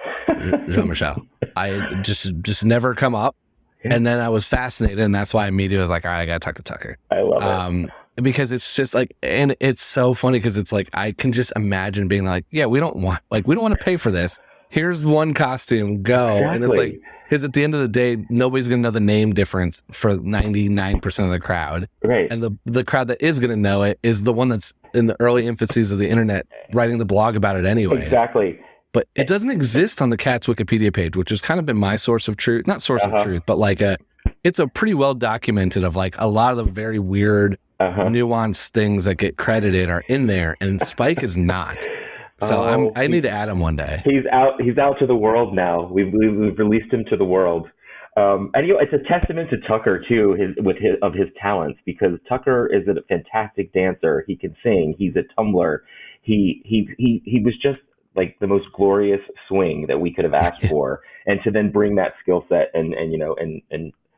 Jean-Michel. I just never come up. And then I was fascinated, and that's why I immediately was all right, I got to talk to Tucker.
I love it.
because it's just like, and it's so funny because it's like, I can just imagine being like, yeah, we don't want to pay for this. Here's one costume, go.
Exactly.
And it's like, because at the end of the day, nobody's going to know the name difference for 99% of the crowd.
Right.
And the crowd that is going to know it is the one that's in the early infancies of the internet writing the blog about it anyway.
Exactly.
But it doesn't exist on the Cats Wikipedia page, which has kind of been my source of truth. Not source of truth, but like it's a pretty well documented of like a lot of the very weird, nuanced things that get credited are in there, and Spike is not. So I need to add him one day.
He's out to the world now. We've released him to the world. And it's a testament to Tucker too, his talents, because Tucker is a fantastic dancer. He can sing. He's a tumbler. He was just like the most glorious swing that we could have asked for, and to then bring that skill set and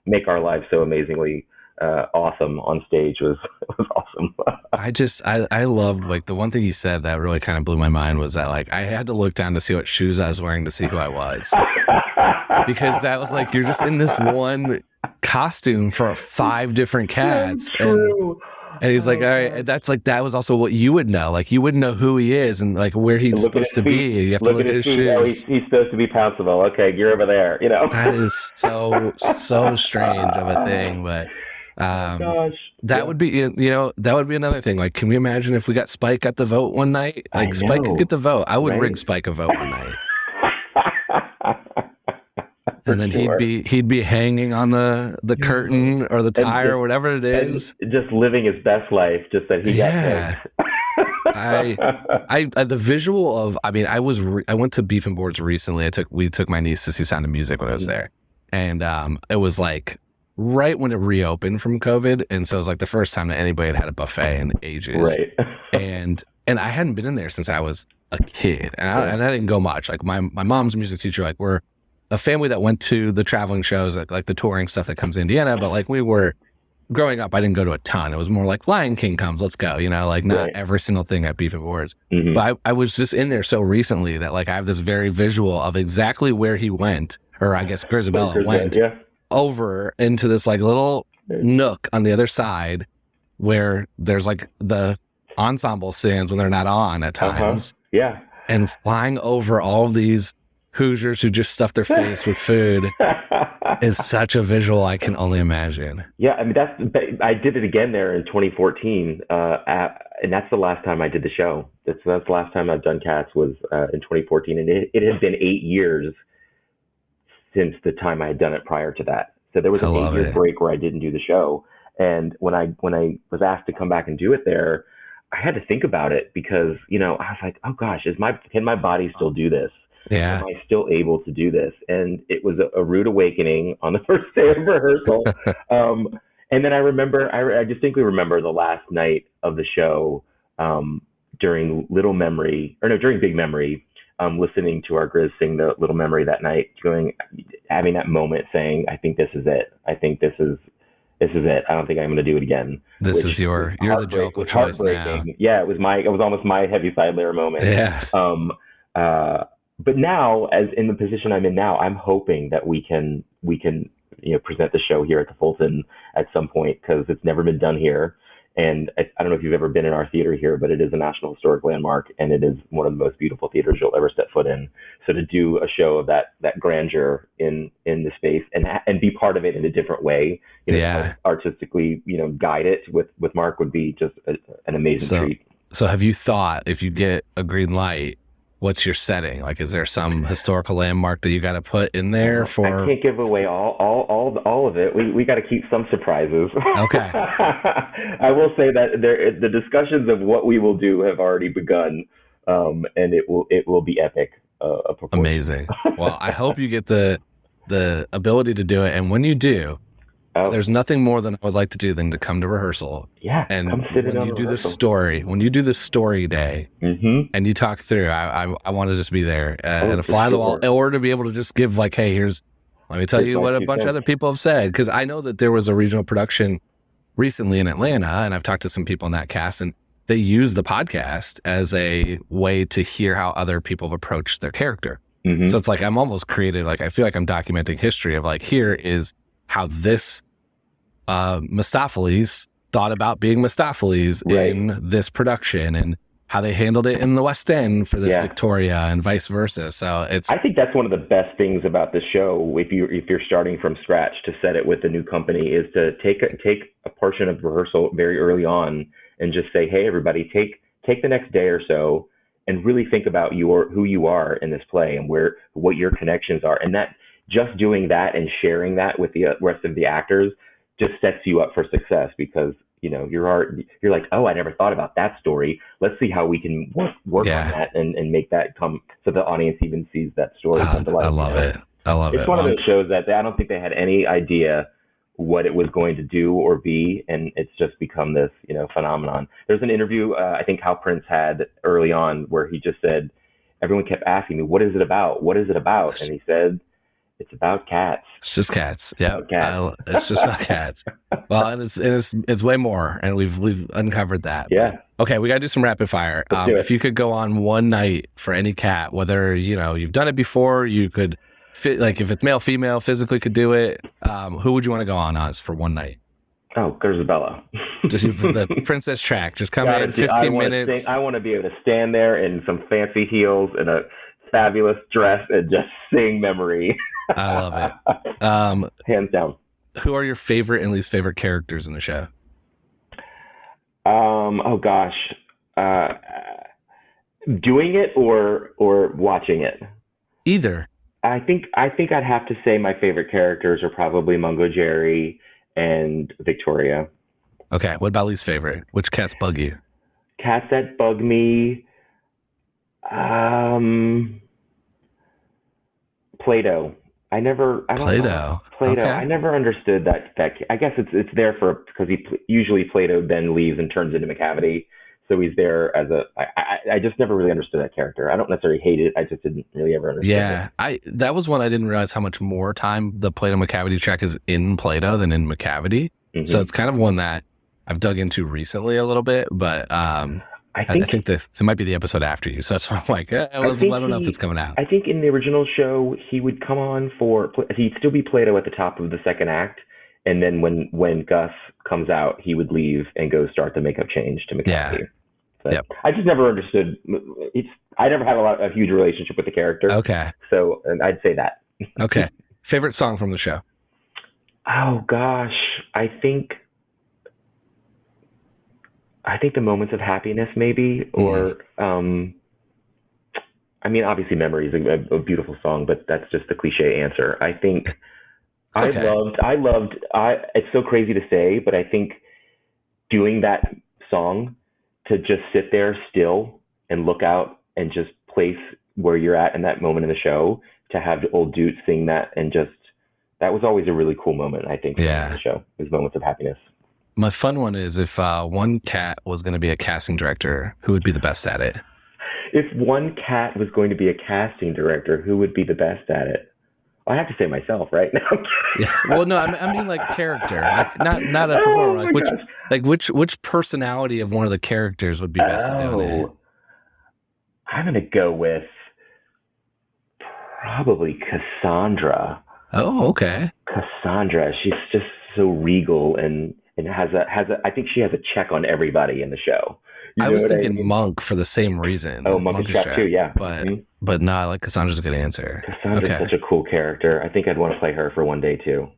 make our lives so amazingly awesome on stage was awesome.
I loved, like, the one thing you said that really kind of blew my mind was that, like, I had to look down to see what shoes I was wearing to see who I was. Because that was like, you're just in this one costume for 5 different cats. And he's like, all right, that's like, that was also what you would know. Like, you wouldn't know who he is and like where he's supposed to be. You have to look at his shoes.
Oh, he's supposed to be Pounceville. Okay, you're over there, That
is so strange of a thing, but that would be, that would be another thing. Like, can we imagine if we got Spike at the vote one night? Like, Spike could get the vote. I would rig Spike a vote one night. And then he'd be hanging on the curtain or the tire or whatever it is,
just living his best life. Just that he got
I the visual of, I mean, I went to Beef and Boards recently. We took my niece to see Sound of Music when I was there, and it was like right when it reopened from COVID, and so it was like the first time that anybody had a buffet in ages,
right?
And I hadn't been in there since I was a kid, and I didn't go much. Like my mom's a music teacher. Like, we're a family that went to the traveling shows, like the touring stuff that comes to Indiana. But like, we were growing up, I didn't go to a ton. It was more like Lion King comes, let's go, like not every single thing at Beef and Boards. Mm-hmm. But I was just in there so recently that like I have this very visual of exactly where he went, or I guess Grizabella went over into this like little nook on the other side where there's like the ensemble sings when they're not on at times.
Yeah.
And flying over all of these Hoosiers who just stuff their face with food is such a visual I can only imagine.
Yeah, I mean, I did it again there in 2014, and that's the last time I did the show. That's the last time I've done Cats was in 2014, and it had been 8 years since the time I had done it prior to that. So there was an 8-year break where I didn't do the show, and when I was asked to come back and do it there, I had to think about it because I was like, oh gosh, can my body still do this?
Yeah.
Am I still able to do this? And it was a rude awakening on the first day of rehearsal. And then I distinctly remember the last night of the show during Big Memory, listening to our Grizz sing the Little Memory that night, having that moment saying, I think this is it. I think this is it. I don't think I'm going to do it again.
You're the Joker choice now.
Yeah, it was almost my Heaviside Layer moment.
Yeah.
But now, as in the position I'm in now, I'm hoping that we can present the show here at the Fulton at some point, because it's never been done here. And I don't know if you've ever been in our theater here, but it is a National Historic Landmark, and it is one of the most beautiful theaters you'll ever step foot in. So to do a show of that grandeur in the space and be part of it in a different way, artistically, guide it with Marc would be just an amazing treat.
So have you thought, if you get a green light, what's your setting? Like, is there some historical landmark that you got to put in there for?
I can't give away all of it. We got to keep some surprises.
Okay.
I will say that the discussions of what we will do have already begun, and it will be epic.
Amazing. Well, I hope you get the ability to do it, and when you do, there's nothing more than I would like to do than to come to rehearsal.
Yeah.
And when you do the story day, and you talk through, I want to just be there and a fly on the wall, or to be able to just give like, hey, let me tell you what a bunch of other people have said. Because I know that there was a regional production recently in Atlanta, and I've talked to some people in that cast, and they use the podcast as a way to hear how other people have approached their character. Mm-hmm. So it's like, I'm almost created, like, I feel like I'm documenting history of like, here is how this Mistopheles thought about being Mistopheles in this production and how they handled it in the West End for this Victoria and vice versa. So I think
that's one of the best things about the show. If you're starting from scratch to set it with a new company, is to take a portion of rehearsal very early on and just say, hey, everybody, take the next day or so and really think about who you are in this play and what your connections are. And that just doing that and sharing that with the rest of the actors just sets you up for success, because you're like, oh, I never thought about that story. Let's see how we can work on that and make that come so the audience even sees that story.
I love it.
It's one of those shows that I don't think they had any idea what it was going to do or be, and it's just become this phenomenon. There's an interview I think Hal Prince had early on where he just said, everyone kept asking me, what is it about? What is it about? And he said, it's about cats.
It's just cats. Yeah, it's just about cats. Well, and it's way more, and we've uncovered that.
Yeah.
But, okay, we got to do some rapid fire. If you could go on one night for any cat, whether you've done it before, you could fit, like if it's male, female, physically could do it. Who would you want to go on as for one night?
Oh, Grizabella.
Just the princess track. Just come in 15 minutes.
I want to be able to stand there in some fancy heels and a fabulous dress and just sing Memory.
I love it.
Hands down.
Who are your favorite and least favorite characters in the show?
Oh gosh. Doing it or watching it?
Either.
I think I'd have to say my favorite characters are probably Mungo Jerry and Victoria.
Okay. What about least favorite? Which cats bug you?
Cats that bug me. Play-Doh. Play-Doh.
Okay.
I never understood that. I guess it's there because usually Play-Doh then leaves and turns into McCavity. So he's there as I just never really understood that character. I don't necessarily hate it. I just didn't really ever understand it.
That was one I didn't realize how much more time the Play-Doh McCavity track is in Play-Doh than in McCavity. Mm-hmm. So it's kind of one that I've dug into recently a little bit, but I think that it might be the episode after you. So that's why I'm like, I don't know if it's coming out.
I think in the original show, he would come on he'd still be Play-Doh at the top of the second act. And then when Gus comes out, he would leave and go start the makeup change to McCavity. Yeah. But I just never understood. I never had a huge relationship with the character.
Okay.
So I'd say that.
Okay. Favorite song from the show?
Oh gosh, I think the Moments of Happiness, maybe, or I mean, obviously, Memory is a beautiful song, but that's just the cliche answer. I think it's so crazy to say, but I think doing that song, to just sit there still and look out and just place where you're at in that moment in the show, to have the old dude sing that, and that was always a really cool moment, I think, in the show, is Moments of Happiness.
My fun one is, if one cat was going to be a casting director, who would be the best at it?
If one cat was going to be a casting director, who would be the best at it? I have to say myself, right?
Yeah. Well, no, I mean like character, like not a performer. Which personality of one of the characters would be best at doing it?
I'm going to go with probably Cassandra.
Oh, okay.
Cassandra, she's just so regal and has I think she has a check on everybody in the show.
I was thinking Monk for the same reason.
Oh, Monk is track too, yeah.
But no, I like Cassandra's a good answer.
Cassandra's such a cool character. I think I'd want to play her for one day too.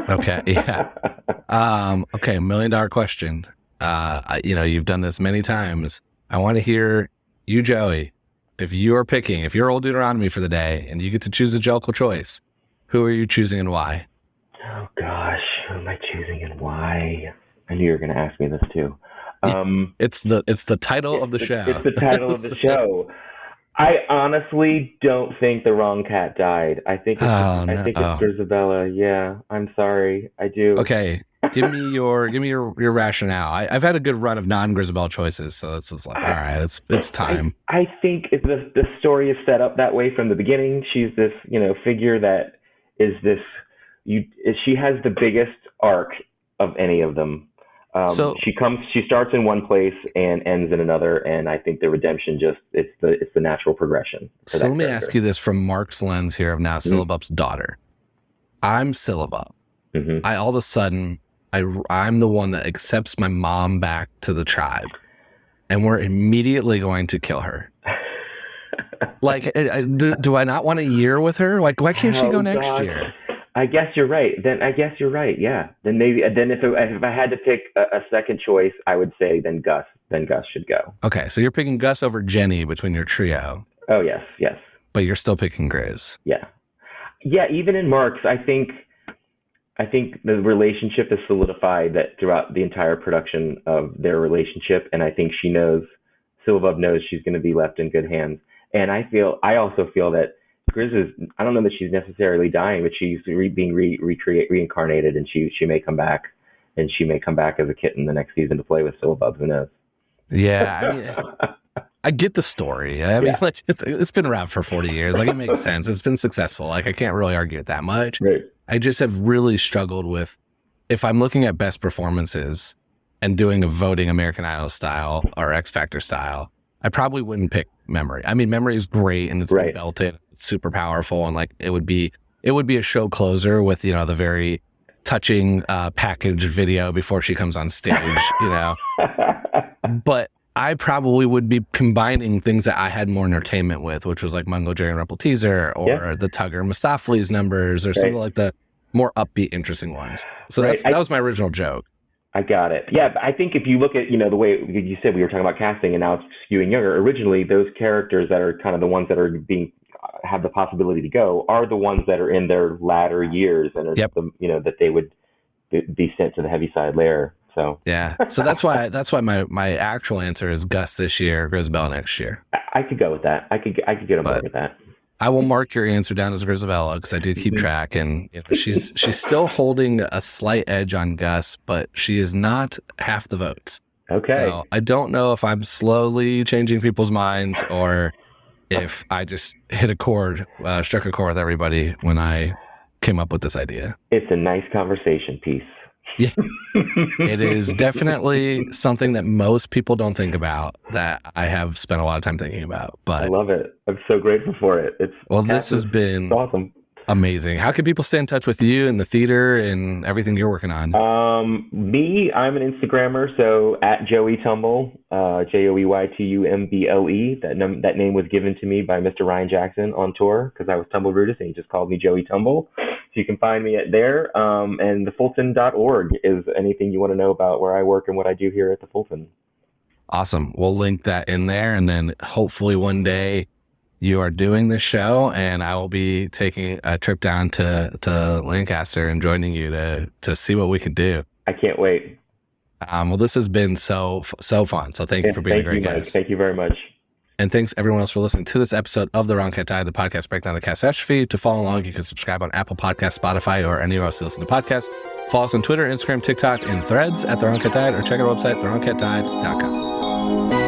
Okay, yeah. Okay, $1 million question. You've done this many times. I want to hear you, Joey. If you're old Deuteronomy for the day and you get to choose a Jellicle choice, who are you choosing and why?
Oh gosh, who am I choosing and why? I knew you were going to ask me this too.
It's the title of the show.
It's the title of the show. I honestly don't think the wrong cat died. I think it's Grizabella. Yeah, I'm sorry. I do.
Okay, give me your rationale. I've had a good run of non-Grizabella choices, so it's just like, all right, it's time.
I think the story is set up that way from the beginning. She's this figure that is this. She has the biggest arc of any of them. She starts in one place and ends in another, and I think the redemption it's the natural progression.
So let me ask you this from Mark's lens here of now Syllabub's daughter. I'm Syllabub.
Mm-hmm.
I all of a sudden I'm the one that accepts my mom back to the tribe, and we're immediately going to kill her. Like, do I not want a year with her? Like, why can't she go next year?
I guess you're right. Yeah. Then maybe. Then if I had to pick a second choice, I would say then Gus. Then Gus should go.
Okay, so you're picking Gus over Jenny between your trio.
Oh yes.
But you're still picking Grizz.
Yeah. Even in Marc's, I think the relationship is solidified that throughout the entire production of their relationship, and I think Silva knows she's going to be left in good hands. And I also feel that Grizz is, I don't know that she's necessarily dying, but she's being reincarnated, and she may come back, and she may come back as a kitten the next season to play with Silva. Who knows?
Yeah, I mean, I get the story. I mean, like, it's been around for 40 years. Like, it makes sense. It's been successful. Like, I can't really argue it that much.
Right.
I just have really struggled with, if I'm looking at best performances and doing a voting American Idol style or X Factor style, I probably wouldn't pick Memory. I mean, Memory is great, and it's been built in. It's super powerful, and like it would be a show closer with, you know, the very touching package video before she comes on stage, you know. But I probably would be combining things that I had more entertainment with, which was like Mungo, Jerry, and Rumpel Teaser, or the Tugger Mustafli's numbers, or something like the more upbeat, interesting ones. So that was my original joke.
I got it. Yeah, but I think if you look at, you know, the way you said we were talking about casting, and now it's skewing younger. Originally, those characters that are kind of the ones that are have the possibility to go are the ones that are in their latter years, and are that they would be sent to the Heaviside Layer. So
yeah, so that's why my actual answer is Gus this year, Grizabella next year.
I could go with that. I could get on board with that.
I will mark your answer down as Grizabella because I did keep track, and you know, she's still holding a slight edge on Gus, but she is not half the votes.
Okay.
So I don't know if I'm slowly changing people's minds or if I just struck a chord with everybody when I came up with this idea.
It's a nice conversation piece.
Yeah, it is definitely something that most people don't think about, that I have spent a lot of time thinking about. But
I love it. I'm so grateful for it.
This has been
awesome.
Amazing. How can people stay in touch with you and the theater and everything you're working on?
I'm an Instagrammer, so at Joey Tumble, JoeyTumble. That name was given to me by Mr. Ryan Jackson on tour because I was Tumblebrutus, and he just called me Joey Tumble. So you can find me at there. And the Fulton.org is anything you want to know about where I work and what I do here at the Fulton.
Awesome. We'll link that in there, and then hopefully one day you are doing this show, and I will be taking a trip down to Lancaster and joining you to see what we could do.
I can't wait.
Well, this has been so fun. So thank you for being a great guest.
Thank you very much.
And thanks everyone else for listening to this episode of The Wrong Cat Died, the podcast breakdown of the Cast Extra feed. To follow along, you can subscribe on Apple Podcasts, Spotify, or anywhere else you listen to podcasts. Follow us on Twitter, Instagram, TikTok, and Threads at The Wrong Cat Died, or check our website, thewrongcatdied.com.